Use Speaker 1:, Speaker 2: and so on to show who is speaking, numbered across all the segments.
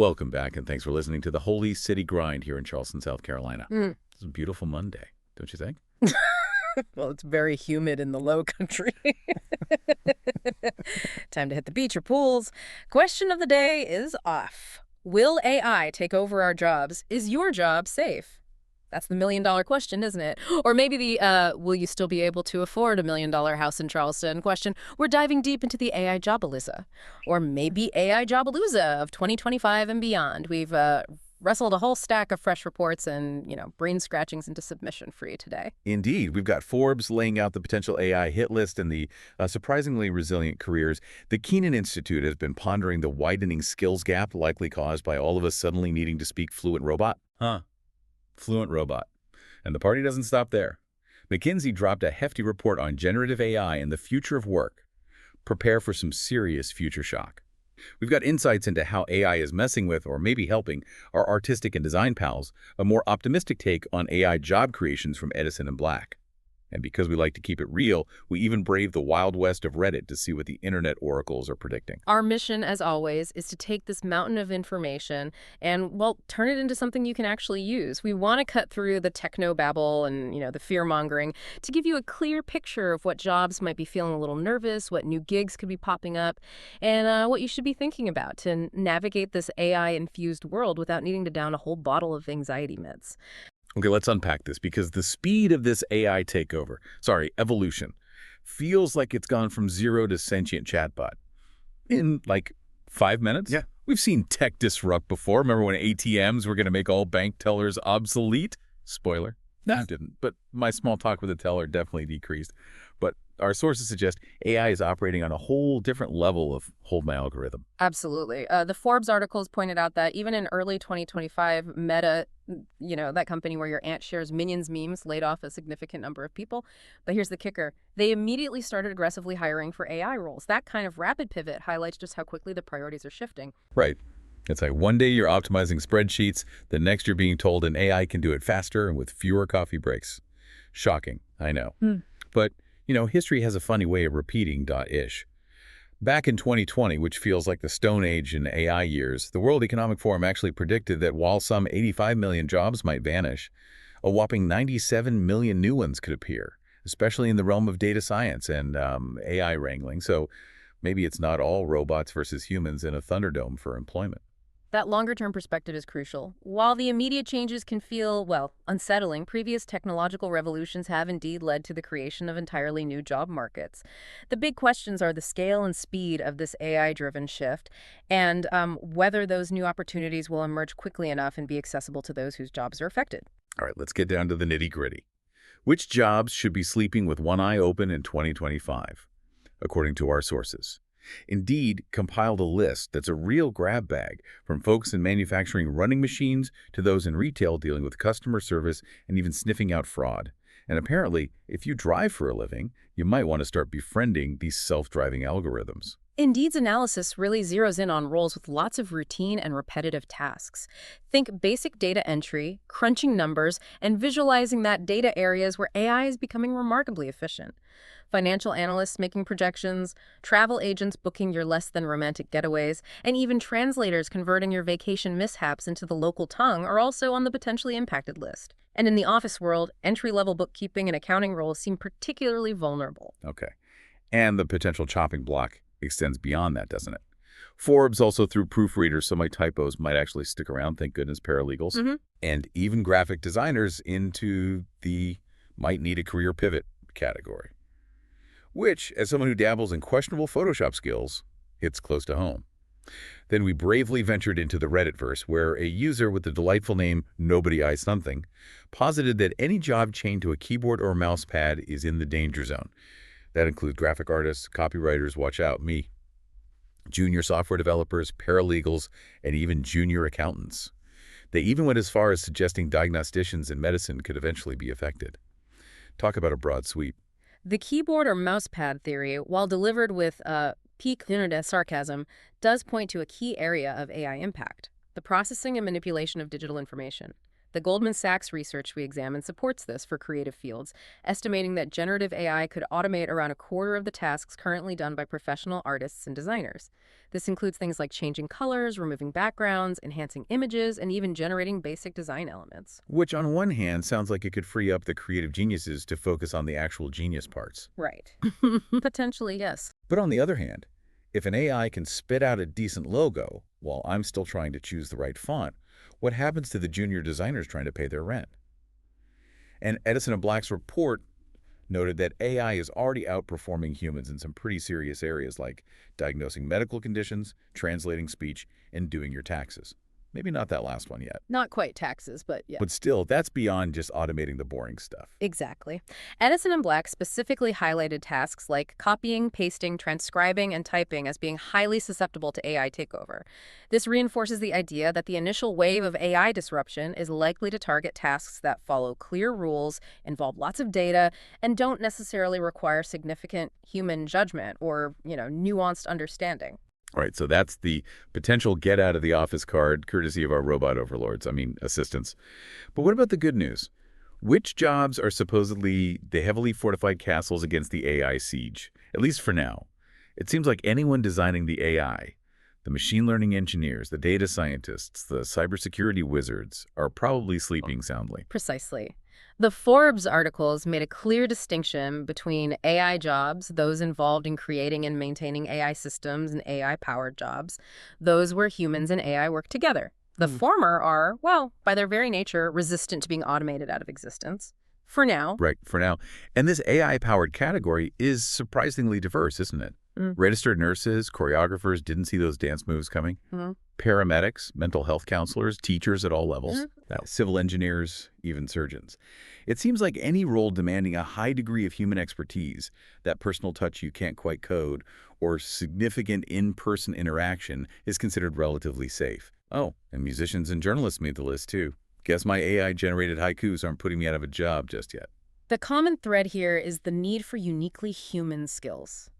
Speaker 1: Welcome back, and thanks for listening to the Holy City Grind here in Charleston, South Carolina.
Speaker 2: Mm.
Speaker 1: It's a beautiful Monday, don't you think?
Speaker 2: Well, it's very humid in the low country. Time to hit the beach or pools. Question of the day is off. Will AI take over our jobs? Is your job safe? That's the million-dollar question, isn't it? Or maybe the will you still be able to afford a million-dollar house in Charleston question. We're diving deep into the AI Jobalooza. Or maybe AI Jobalooza of 2025 and beyond. We've wrestled a whole stack of fresh reports and, brain scratchings into submission for you today.
Speaker 1: Indeed. We've got Forbes laying out the potential AI hit list and the surprisingly resilient careers. The Keenan Institute has been pondering the widening skills gap likely caused by all of us suddenly needing to speak fluent robot. Fluent robot. And the party doesn't stop there. McKinsey dropped a hefty report on generative AI and the future of work. Prepare for some serious future shock. We've got insights into how AI is messing with, or maybe helping, our artistic and design pals, a more optimistic take on AI job creations from Edison and Black. And because we like to keep it real, we even brave the wild west of Reddit to see what the internet oracles are predicting.
Speaker 2: Our mission, as always, is to take this mountain of information and, well, turn it into something you can actually use. We want to cut through the techno-babble and, the fear-mongering to give you a clear picture of what jobs might be feeling a little nervous, what new gigs could be popping up, and what you should be thinking about to navigate this AI-infused world without needing to down a whole bottle of anxiety meds.
Speaker 1: Okay, let's unpack this because the speed of this AI evolution, feels like it's gone from zero to sentient chatbot in like 5 minutes.
Speaker 3: Yeah.
Speaker 1: We've seen tech disrupt before. Remember when ATMs were going to make all bank tellers obsolete? Spoiler. No, it didn't. But my small talk with the teller definitely decreased. But our sources suggest AI is operating on a whole different level of hold my algorithm.
Speaker 2: Absolutely. The Forbes articles pointed out that even in early 2025, Meta, that company where your aunt shares Minions memes, laid off a significant number of people. But here's the kicker. They immediately started aggressively hiring for AI roles. That kind of rapid pivot highlights just how quickly the priorities are shifting.
Speaker 1: Right. It's like one day you're optimizing spreadsheets, the next you're being told an AI can do it faster and with fewer coffee breaks. Shocking, I know. But, history has a funny way of repeating .ish. Back in 2020, which feels like the Stone Age in AI years, the World Economic Forum actually predicted that while some 85 million jobs might vanish, a whopping 97 million new ones could appear, especially in the realm of data science and AI wrangling. So maybe it's not all robots versus humans in a Thunderdome for employment.
Speaker 2: That longer-term perspective is crucial. While the immediate changes can feel, unsettling, previous technological revolutions have indeed led to the creation of entirely new job markets. The big questions are the scale and speed of this AI-driven shift and whether those new opportunities will emerge quickly enough and be accessible to those whose jobs are affected.
Speaker 1: All right, let's get down to the nitty-gritty. Which jobs should be sleeping with one eye open in 2025, according to our sources? Indeed compiled a list that's a real grab bag, from folks in manufacturing running machines to those in retail dealing with customer service and even sniffing out fraud. And apparently, if you drive for a living, you might want to start befriending these self-driving algorithms.
Speaker 2: Indeed's analysis really zeroes in on roles with lots of routine and repetitive tasks. Think basic data entry, crunching numbers, and visualizing that data areas where AI is becoming remarkably efficient. Financial analysts making projections, travel agents booking your less-than-romantic getaways, and even translators converting your vacation mishaps into the local tongue are also on the potentially impacted list. And in the office world, entry-level bookkeeping and accounting roles seem particularly vulnerable.
Speaker 1: Okay. And the potential chopping block extends beyond that, doesn't it? Forbes also threw proofreaders, so my typos might actually stick around, thank goodness, paralegals, and even graphic designers into the might need a career pivot category, which, as someone who dabbles in questionable Photoshop skills, hits close to home. Then we bravely ventured into the Redditverse, where a user with the delightful name Nobody I Something posited that any job chained to a keyboard or mouse pad is in the danger zone. That includes graphic artists, copywriters, watch out, me, junior software developers, paralegals, and even junior accountants. They even went as far as suggesting diagnosticians in medicine could eventually be affected. Talk about a broad sweep.
Speaker 2: The keyboard or mousepad theory, while delivered with peak sarcasm, does point to a key area of AI impact: the processing and manipulation of digital information. The Goldman Sachs research we examined supports this for creative fields, estimating that generative AI could automate around a quarter of the tasks currently done by professional artists and designers. This includes things like changing colors, removing backgrounds, enhancing images, and even generating basic design elements.
Speaker 1: Which on one hand sounds like it could free up the creative geniuses to focus on the actual genius parts.
Speaker 2: Right. Potentially, yes.
Speaker 1: But on the other hand, if an AI can spit out a decent logo while I'm still trying to choose the right font, what happens to the junior designers trying to pay their rent? And Edison and Black's report noted that AI is already outperforming humans in some pretty serious areas like diagnosing medical conditions, translating speech, and doing your taxes. Maybe not that last one yet.
Speaker 2: Not quite taxes, but yeah.
Speaker 1: But still, that's beyond just automating the boring stuff.
Speaker 2: Exactly. Edison and Black specifically highlighted tasks like copying, pasting, transcribing, and typing as being highly susceptible to AI takeover. This reinforces the idea that the initial wave of AI disruption is likely to target tasks that follow clear rules, involve lots of data, and don't necessarily require significant human judgment or, nuanced understanding.
Speaker 1: All right, so that's the potential get-out-of-the-office card, courtesy of our robot overlords, assistants. But what about the good news? Which jobs are supposedly the heavily fortified castles against the AI siege, at least for now? It seems like anyone designing the AI, the machine learning engineers, the data scientists, the cybersecurity wizards, are probably sleeping soundly.
Speaker 2: Precisely. The Forbes articles made a clear distinction between AI jobs, those involved in creating and maintaining AI systems, and AI-powered jobs, those where humans and AI work together. The former are, well, by their very nature, resistant to being automated out of existence. For now.
Speaker 1: Right, for now. And this AI-powered category is surprisingly diverse, isn't it? Registered nurses, choreographers didn't see those dance moves coming. Paramedics, mental health counselors, teachers at all levels, civil engineers, even surgeons. It seems like any role demanding a high degree of human expertise, that personal touch you can't quite code, or significant in-person interaction is considered relatively safe. Oh, and musicians and journalists made the list too. Guess my AI-generated haikus aren't putting me out of a job just yet.
Speaker 2: The common thread here is the need for uniquely human skills.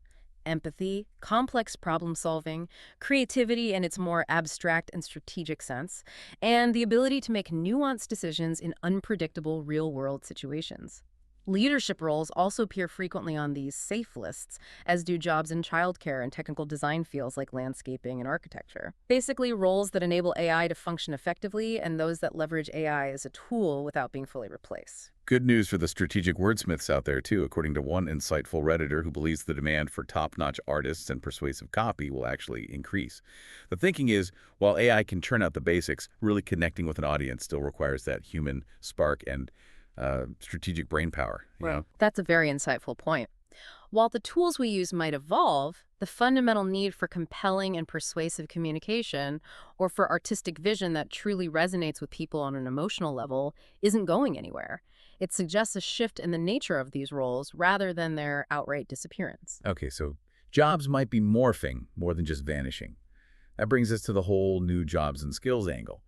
Speaker 2: Empathy, complex problem-solving, creativity in its more abstract and strategic sense, and the ability to make nuanced decisions in unpredictable real-world situations. Leadership roles also appear frequently on these safe lists, as do jobs in childcare and technical design fields like landscaping and architecture. Basically, roles that enable AI to function effectively and those that leverage AI as a tool without being fully replaced.
Speaker 1: Good news for the strategic wordsmiths out there, too, according to one insightful Redditor who believes the demand for top-notch artists and persuasive copy will actually increase. The thinking is, while AI can churn out the basics, really connecting with an audience still requires that human spark and strategic brain power.
Speaker 2: Right. That's a very insightful point. While the tools we use might evolve, the fundamental need for compelling and persuasive communication, or for artistic vision that truly resonates with people on an emotional level, isn't going anywhere. It suggests a shift in the nature of these roles rather than their outright disappearance.
Speaker 1: Okay, so jobs might be morphing more than just vanishing. That brings us to the whole new jobs and skills angle.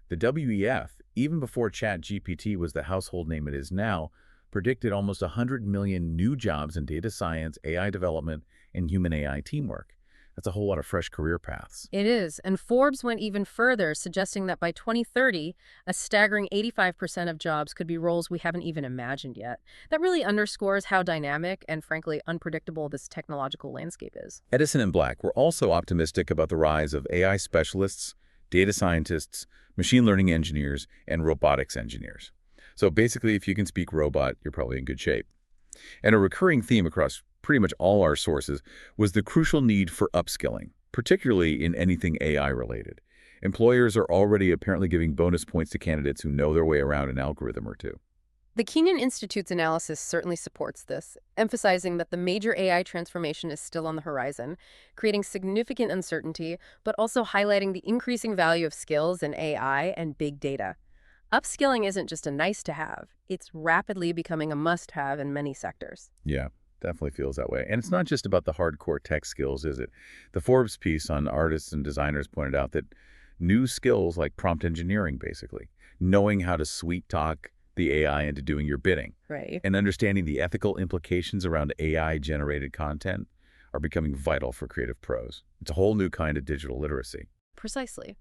Speaker 1: The WEF, even before ChatGPT was the household name it is now, predicted almost 100 million new jobs in data science, AI development, and human-AI teamwork. That's a whole lot of fresh career paths.
Speaker 2: It is, and Forbes went even further, suggesting that by 2030, a staggering 85% of jobs could be roles we haven't even imagined yet. That really underscores how dynamic and, frankly, unpredictable this technological landscape is.
Speaker 1: Edison and Black were also optimistic about the rise of AI specialists, data scientists, machine learning engineers, and robotics engineers. So basically, if you can speak robot, you're probably in good shape. And a recurring theme across pretty much all our sources was the crucial need for upskilling, particularly in anything AI-related. Employers are already apparently giving bonus points to candidates who know their way around an algorithm or two.
Speaker 2: The Kenyon Institute's analysis certainly supports this, emphasizing that the major AI transformation is still on the horizon, creating significant uncertainty, but also highlighting the increasing value of skills in AI and big data. Upskilling isn't just a nice-to-have, it's rapidly becoming a must-have in many sectors.
Speaker 1: Yeah, definitely feels that way. And it's not just about the hardcore tech skills, is it? The Forbes piece on artists and designers pointed out that new skills like prompt engineering, basically, knowing how to sweet-talk the AI into doing your bidding,
Speaker 2: right,
Speaker 1: and understanding the ethical implications around AI-generated content are becoming vital for creative pros. It's a whole new kind of digital literacy.
Speaker 2: Precisely.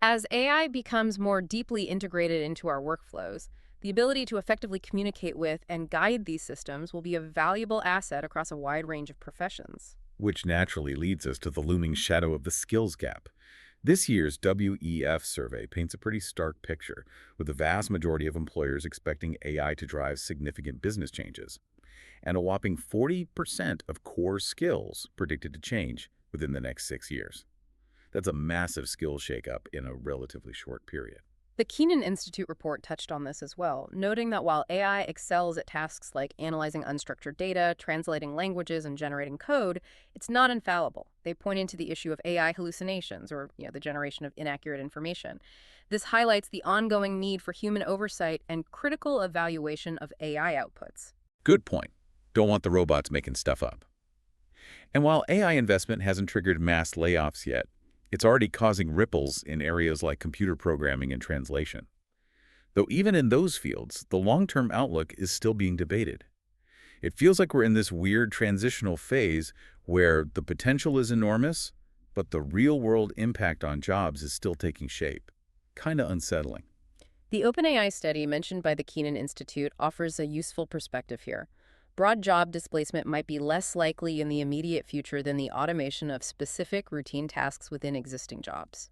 Speaker 2: As AI becomes more deeply integrated into our workflows, the ability to effectively communicate with and guide these systems will be a valuable asset across a wide range of professions.
Speaker 1: Which naturally leads us to the looming shadow of the skills gap. This year's WEF survey paints a pretty stark picture, with the vast majority of employers expecting AI to drive significant business changes, and a whopping 40% of core skills predicted to change within the next 6 years. That's a massive skills shakeup in a relatively short period.
Speaker 2: The Keenan Institute report touched on this as well, noting that while AI excels at tasks like analyzing unstructured data, translating languages, and generating code, it's not infallible. They point to the issue of AI hallucinations, or the generation of inaccurate information. This highlights the ongoing need for human oversight and critical evaluation of AI outputs.
Speaker 1: Good point. Don't want the robots making stuff up. And while AI investment hasn't triggered mass layoffs yet, it's already causing ripples in areas like computer programming and translation. Though even in those fields, the long-term outlook is still being debated. It feels like we're in this weird transitional phase where the potential is enormous, but the real-world impact on jobs is still taking shape. Kinda unsettling.
Speaker 2: The OpenAI study mentioned by the Keenan Institute offers a useful perspective here. Broad job displacement might be less likely in the immediate future than the automation of specific routine tasks within existing jobs.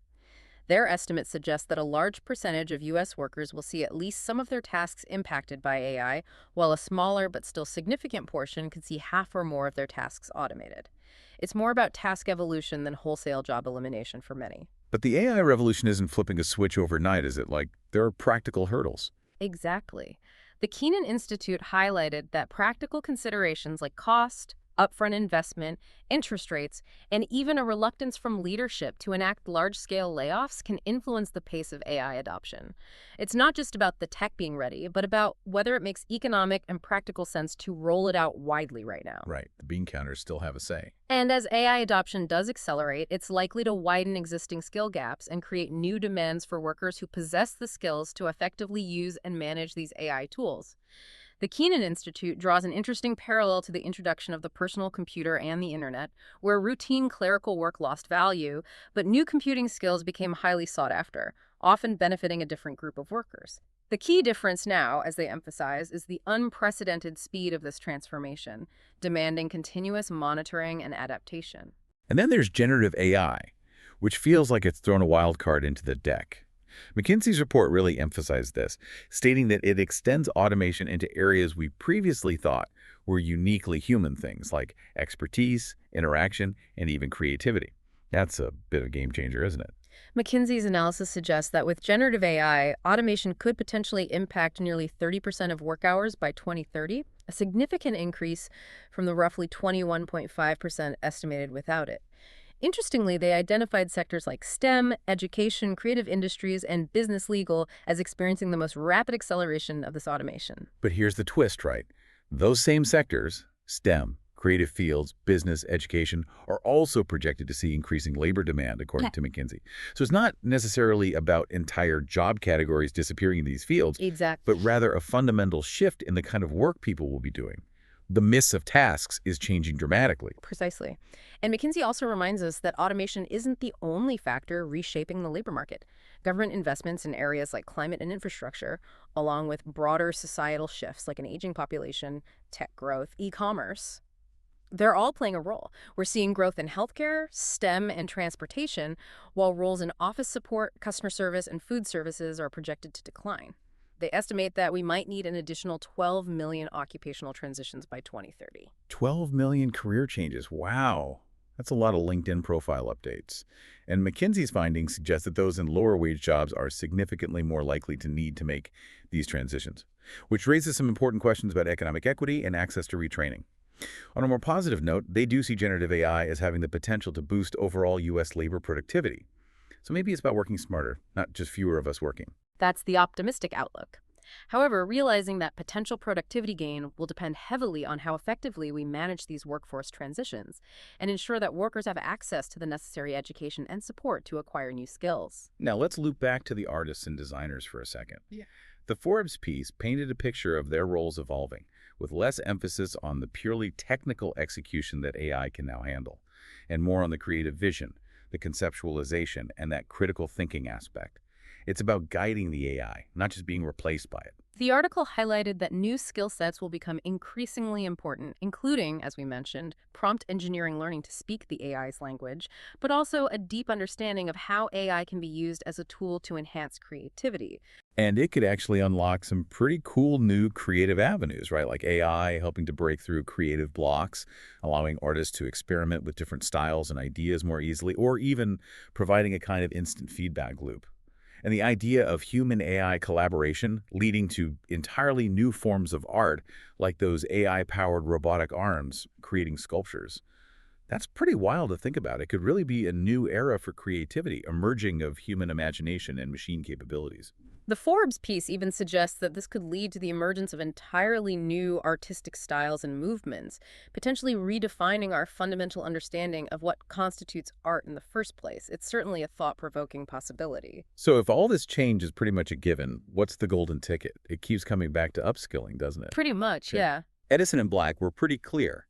Speaker 2: Their estimates suggest that a large percentage of U.S. workers will see at least some of their tasks impacted by AI, while a smaller but still significant portion could see half or more of their tasks automated. It's more about task evolution than wholesale job elimination for many.
Speaker 1: But the AI revolution isn't flipping a switch overnight, is it? Like, there are practical hurdles.
Speaker 2: Exactly. The Keenan Institute highlighted that practical considerations like cost, upfront investment, interest rates, and even a reluctance from leadership to enact large-scale layoffs can influence the pace of AI adoption. It's not just about the tech being ready, but about whether it makes economic and practical sense to roll it out widely right now.
Speaker 1: Right. The bean counters still have a say.
Speaker 2: And as AI adoption does accelerate, it's likely to widen existing skill gaps and create new demands for workers who possess the skills to effectively use and manage these AI tools. The Keenan Institute draws an interesting parallel to the introduction of the personal computer and the internet, where routine clerical work lost value, but new computing skills became highly sought after, often benefiting a different group of workers. The key difference now, as they emphasize, is the unprecedented speed of this transformation, demanding continuous monitoring and adaptation.
Speaker 1: And then there's generative AI, which feels like it's thrown a wild card into the deck. McKinsey's report really emphasized this, stating that it extends automation into areas we previously thought were uniquely human things like expertise, interaction, and even creativity. That's a bit of a game changer, isn't it?
Speaker 2: McKinsey's analysis suggests that with generative AI, automation could potentially impact nearly 30% of work hours by 2030, a significant increase from the roughly 21.5% estimated without it. Interestingly, they identified sectors like STEM, education, creative industries, and business legal as experiencing the most rapid acceleration of this automation.
Speaker 1: But here's the twist, right? Those same sectors, STEM, creative fields, business, education, are also projected to see increasing labor demand, according to McKinsey. So it's not necessarily about entire job categories disappearing in these fields,
Speaker 2: Exactly.
Speaker 1: but rather a fundamental shift in the kind of work people will be doing. The mix of tasks is changing dramatically.
Speaker 2: Precisely. And McKinsey also reminds us that automation isn't the only factor reshaping the labor market. Government investments in areas like climate and infrastructure, along with broader societal shifts like an aging population, tech growth, e-commerce, they're all playing a role. We're seeing growth in healthcare, STEM, and transportation, while roles in office support, customer service, and food services are projected to decline. They estimate that we might need an additional 12 million occupational transitions by 2030.
Speaker 1: 12 million career changes. Wow. That's a lot of LinkedIn profile updates. And McKinsey's findings suggest that those in lower wage jobs are significantly more likely to need to make these transitions, which raises some important questions about economic equity and access to retraining. On a more positive note, they do see generative AI as having the potential to boost overall U.S. labor productivity. So maybe it's about working smarter, not just fewer of us working.
Speaker 2: That's the optimistic outlook. However, realizing that potential productivity gain will depend heavily on how effectively we manage these workforce transitions and ensure that workers have access to the necessary education and support to acquire new skills.
Speaker 1: Now let's loop back to the artists and designers for a second. The Forbes piece painted a picture of their roles evolving, with less emphasis on the purely technical execution that AI can now handle, and more on the creative vision, the conceptualization, and that critical thinking aspect. It's about guiding the AI, not just being replaced by it.
Speaker 2: The article highlighted that new skill sets will become increasingly important, including, as we mentioned, prompt engineering learning to speak the AI's language, but also a deep understanding of how AI can be used as a tool to enhance creativity.
Speaker 1: And it could actually unlock some pretty cool new creative avenues, right? Like AI helping to break through creative blocks, allowing artists to experiment with different styles and ideas more easily, or even providing a kind of instant feedback loop. And the idea of human-AI collaboration leading to entirely new forms of art, like those AI-powered robotic arms creating sculptures. That's pretty wild to think about. It could really be a new era for creativity, a merging of human imagination and machine capabilities.
Speaker 2: The Forbes piece even suggests that this could lead to the emergence of entirely new artistic styles and movements, potentially redefining our fundamental understanding of what constitutes art in the first place. It's certainly a thought-provoking possibility.
Speaker 1: So if all this change is pretty much a given, what's the golden ticket? It keeps coming back to upskilling, doesn't it?
Speaker 2: Pretty much,
Speaker 1: Okay.
Speaker 2: yeah.
Speaker 1: Edison and Black were pretty clear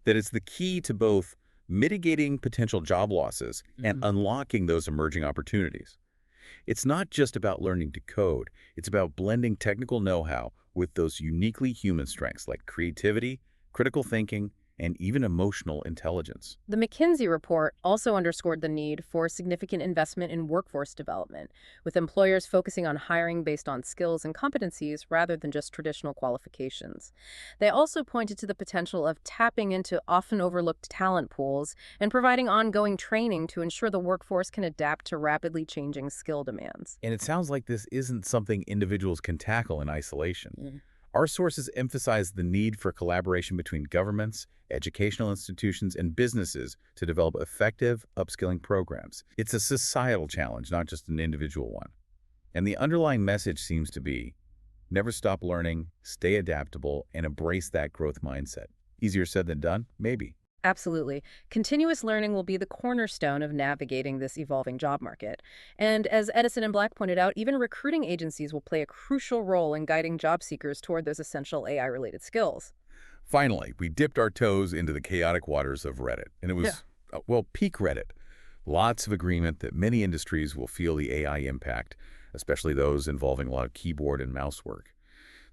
Speaker 1: that it's the key to both mitigating potential job losses and unlocking those emerging opportunities. It's not just about learning to code. It's about blending technical know-how with those uniquely human strengths like creativity, critical thinking, and even emotional intelligence.
Speaker 2: The McKinsey report also underscored the need for significant investment in workforce development, with employers focusing on hiring based on skills and competencies rather than just traditional qualifications. They also pointed to the potential of tapping into often overlooked talent pools and providing ongoing training to ensure the workforce can adapt to rapidly changing skill demands.
Speaker 1: And it sounds like this isn't something individuals can tackle in isolation. Our sources emphasize the need for collaboration between governments, educational institutions, and businesses to develop effective upskilling programs. It's a societal challenge, not just an individual one. And the underlying message seems to be, never stop learning, stay adaptable, and embrace that growth mindset. Easier said than done? Maybe.
Speaker 2: Absolutely. Continuous learning will be the cornerstone of navigating this evolving job market. And as Edison and Black pointed out, even recruiting agencies will play a crucial role in guiding job seekers toward those essential AI-related skills.
Speaker 1: Finally, we dipped our toes into the chaotic waters of Reddit. And it was, well, peak Reddit. Lots of agreement that many industries will feel the AI impact, especially those involving a lot of keyboard and mouse work.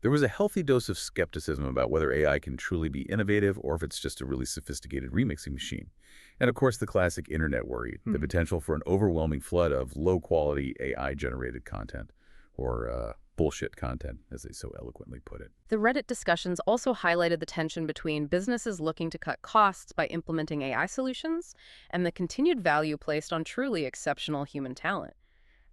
Speaker 1: There was a healthy dose of skepticism about whether AI can truly be innovative or if it's just a really sophisticated remixing machine. And of course, the classic internet worry, the potential for an overwhelming flood of low-quality AI-generated content, or bullshit content, as they so eloquently put it.
Speaker 2: The Reddit discussions also highlighted the tension between businesses looking to cut costs by implementing AI solutions and the continued value placed on truly exceptional human talent.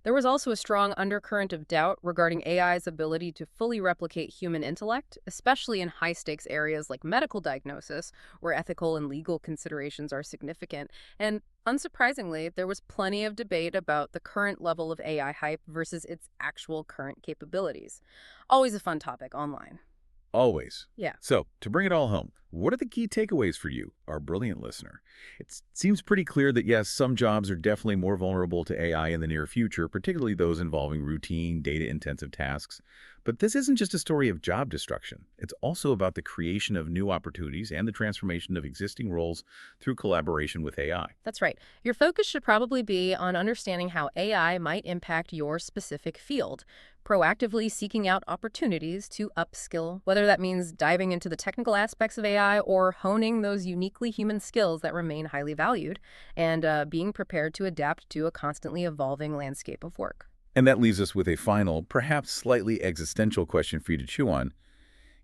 Speaker 2: There was also a strong undercurrent of doubt regarding AI's ability to fully replicate human intellect, especially in high-stakes areas like medical diagnosis, where ethical and legal considerations are significant. And unsurprisingly, there was plenty of debate about the current level of AI hype versus its actual current capabilities. Always a fun topic online.
Speaker 1: Always.
Speaker 2: Yeah.
Speaker 1: So, to bring it all home, what are the key takeaways for you, our brilliant listener? It seems pretty clear that, yes, some jobs are definitely more vulnerable to AI in the near future, particularly those involving routine, data-intensive tasks. But this isn't just a story of job destruction. It's also about the creation of new opportunities and the transformation of existing roles through collaboration with AI.
Speaker 2: That's right. Your focus should probably be on understanding how AI might impact your specific field, proactively seeking out opportunities to upskill, whether that means diving into the technical aspects of AI or honing those uniquely human skills that remain highly valued, and being prepared to adapt to a constantly evolving landscape of work.
Speaker 1: And that leaves us with a final, perhaps slightly existential question for you to chew on.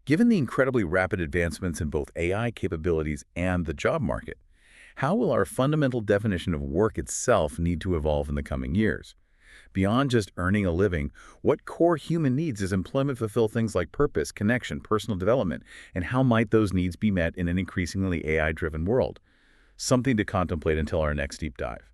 Speaker 1: Given the incredibly rapid advancements in both AI capabilities and the job market, how will our fundamental definition of work itself need to evolve in the coming years? Beyond just earning a living, what core human needs does employment fulfill things like purpose, connection, personal development, and how might those needs be met in an increasingly AI-driven world? Something to contemplate until our next deep dive.